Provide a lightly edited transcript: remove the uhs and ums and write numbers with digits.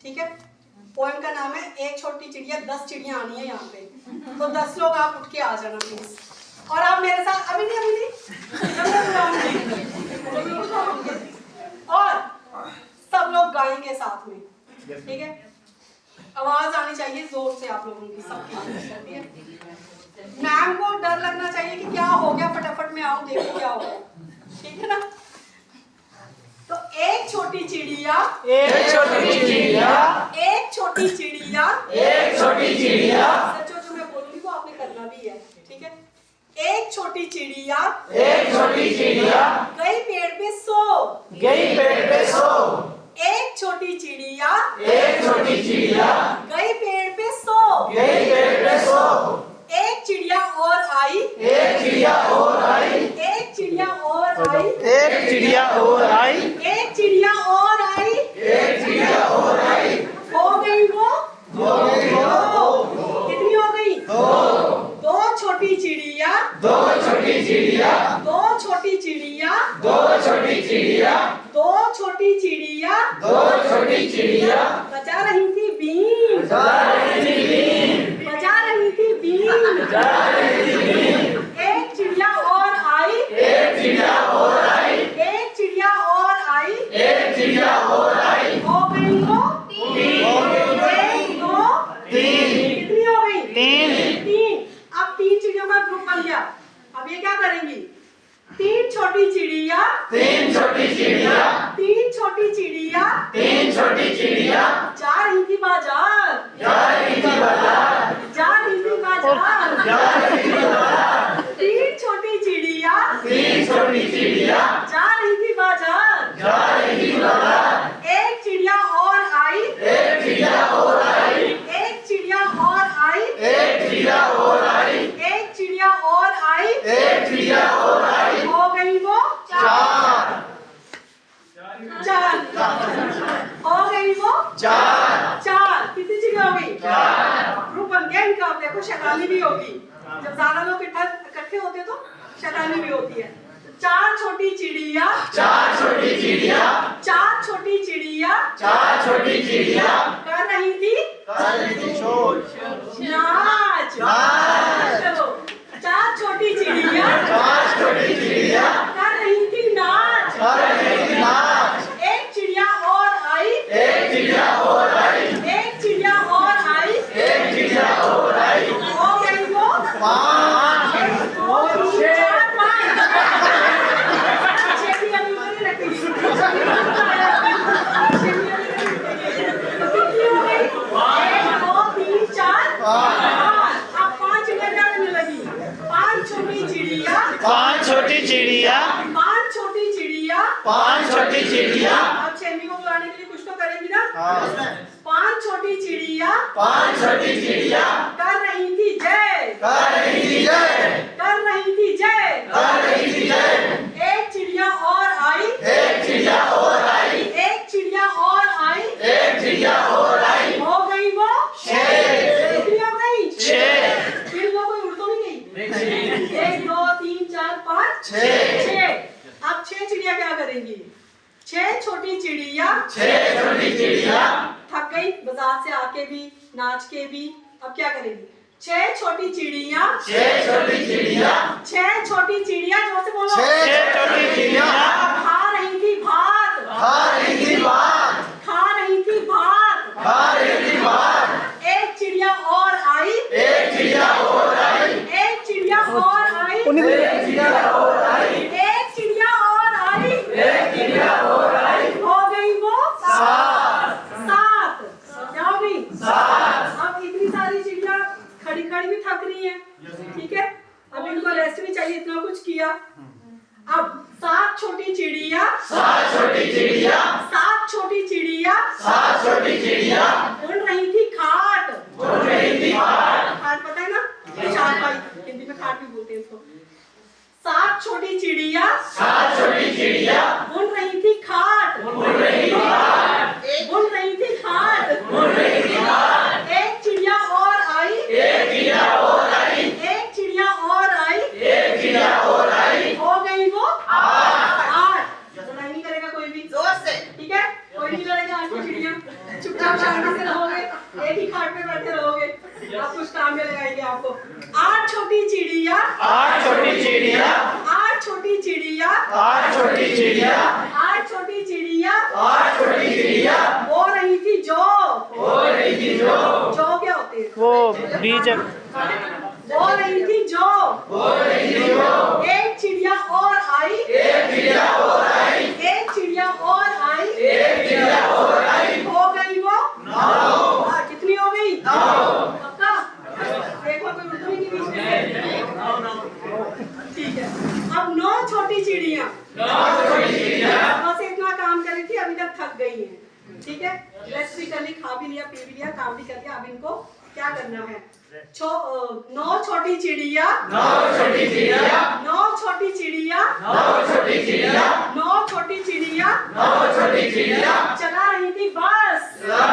ठीक है। पोएम का नाम है एक छोटी चिड़िया 10 चिड़िया आनी है यहाँ पे, तो 10 लोग आप उठ के आ जाना प्लीज। और आप मेरे साथ अभी नहीं और सब लोग गाएंगे साथ में, ठीक है। आवाज आनी चाहिए जोर से आप लोगों की सबकी, ठीक है। मैम को डर लगना चाहिए कि क्या हो गया, फटाफट में आओ देखो क्या हो गया, ठीक है ना। तो एक छोटी चिड़िया, एक छोटी चिड़िया, एक छोटी चिड़िया, एक छोटी चिड़िया, सचो जो मैं बोलूंगी वो आपने करना भी है, ठीक है। एक छोटी चिड़िया, एक छोटी चिड़िया, गई पेड़ पे सो, गई पेड़ पे सो। एक छोटी चिड़िया, एक छोटी चिड़िया, गई पेड़ पे सो, गई पेड़ पे सो। एक चिड़िया और आई, एक चिड़िया और आई, एक चिड़िया और आई, एक चिड़िया और आई, एक चिड़िया और आई, एक चिड़िया और आई। हो गई वो, हो गई वो, कितनी हो गई? दो छोटी चिड़िया, दो छोटी चिड़िया, दो छोटी चिड़िया, दो छोटी चिड़िया, दो छोटी चिड़िया, दो छोटी चिड़िया, बजा रही थी बीन, जा रही थी बीन, बजा रही थी बीन। जा रही थी बीन। एक चिड़िया और आई, एक चिड़िया और आई, एक चिड़िया और आई, एक चिड़िया और आई। हो गई वो हो गई एक, दो, तीन, कितनी हो गई? तीन। तीन। अब 3 चिड़ियों का ग्रुप बन गया। अब ये क्या करेंगी? 3 छोटी चिड़िया, तीन छोटी चिड़िया, 3 छोटी चिड़िया, तीन छोटी चिड़िया, जा रही थी बाजार, जा रही थी बाजार, जा रही थी बाजार। जा रही थी बाजार। 3 छोटी चिड़िया, तीन छोटी चिड़िया, जा रही थी बाजार। जा रही थी बाजार। एक चिड़िया और आई, एक चिड़िया और आई, एक चिड़िया और आई, एक चिड़िया और आई, एक चिड़िया और आई, एक चिड़िया और आई। हो गई वो चार, चार, हो गई वो चार, चार। कितनी चिड़िया हो गई? चार। ग्रुप बन गया इनका। अब देखो शैतानी भी होगी, जब ज्यादा लोग इकट्ठे होते हैं तो शैतानी भी होती है। 4 छोटी चिड़िया, चार छोटी चिड़िया, 4 छोटी चिड़िया, चार छोटी चिड़िया, कर रही थी कर रही थी शोर, नाच। नाच। चलो 4 छोटी चिड़िया, चार छोटी चिड़िया, कर रही थी नाच। कर रही थी नाच। एक चिड़िया और आई, एक चिड़िया और आई, एक चिड़िया और आई, एक चिड़िया और आई। हो गई वो पाँच, 1, 2, 3, 4, 5। 6 भी अभी नहीं रखी। कितनी हो गई? 1, 2, 3, 4, 5। अब 5 चिड़िया क्या करने लगी? 5 छोटी चिड़िया, पाँच छोटी चिड़िया, 5 छोटी चिड़िया। पाँच छोटी चिड़िया, अब 6वीं को बुलाने के लिए कुछ तो करेंगी ना। 5 छोटी चिड़िया, पाँच छोटी चिड़िया, कर रही थी जय, कर रही थी जय, कर रही थी जय। कर रही थी जय। एक चिड़िया और आई, एक चिड़िया और आई, एक चिड़िया और आई, एक चिड़िया और आई। हो गई वो छह, कितनी हो गई? छह। फिर वो कोई उड़ तो नहीं गई? 1, 2, 3, 4, 5, छह। 6। अब 6 चिड़िया क्या करेंगी? 6 छोटी चिड़िया छह छोटी चिड़िया, थक गई बाजार से आके भी, नाच के भी। अब क्या करेंगी? 6 छोटी चिड़िया, छह छोटी चिड़िया, 6 छोटी चिड़िया, जोर से बोलो। छह छोटी चिड़िया, खा रही थी भात, खा रही थी भात, खा रही थी भात। खा रही थी भात। एक चिड़िया और आई, एक चिड़िया और आई, एक चिड़िया और आई, एक चिड़िया और आई, एक चिड़िया और आई। एक चिड़िया और आई। हो गई वो सात, 7। क्या हो गई? 7। अब इतनी सारी चिड़िया खड़ी खड़ी भी थक रही है, ठीक है। अब इनको रेस्ट भी चाहिए, इतना कुछ किया। अब 7 छोटी चिड़िया, सात छोटी चिड़िया, 7 छोटी चिड़िया सात छोटी चिड़िया, उड़ रही थी खाट। उड़ रही थी खाट। खाट पता है ना? चारपाई, हिंदी में खाट भी बोलते हैं इसको। 7 छोटी चिड़िया, सात छोटी चिड़िया, उड़ रही थी खाट, उड़ रही थी खाट, उड़ रही थी खाट। उड़ रही थी खाट। एक चिड़िया और आई, एक चिड़िया और आई, एक चिड़िया और आई। एक चिड़िया और आई। हो गई वो 8। 8। लड़ाई नहीं करेगा कोई भी, जोर से। ठीक है। कोई नहीं लड़ेगा आज की चिड़िया, चुप आप शांति से रहोगे, एक ही खाट पे बैठे रहोगे, आप कुछ काम में लगाएंगे आपको। 8 छोटी चिड़िया, 8 छोटी चिड़िया, 8 छोटी चिड़िया, 8 छोटी चिड़िया, 8 छोटी चिड़िया 8 छोटी चिड़िया हो रही थी जो क्या होते हैं? वो बीज हो रही थी जो एक चिड़िया और आई, एक चिड़िया और आई, एक चिड़िया और आई, एक चिड़िया और आई, हो गई वो 9। हाँ, कितनी हो गई? 9। पक्का? देखो कोई उल्टू नहीं की बीच में। ठीक है, अब 9 छोटी चिड़िया 9 छोटी चिड़िया बस इतना काम कर रही थी, अभी तक थक गई है। ठीक है, रेस्ट भी कर ली, खा भी लिया, पी भी लिया, काम भी कर लिया। अब इनको क्या करना है? 9 छोटी चिड़िया 9 छोटी चिड़िया 9 छोटी चिड़िया 9 छोटी चिड़िया 9 छोटी चिड़िया 9 छोटी चिड़िया चला रही थी बस, चला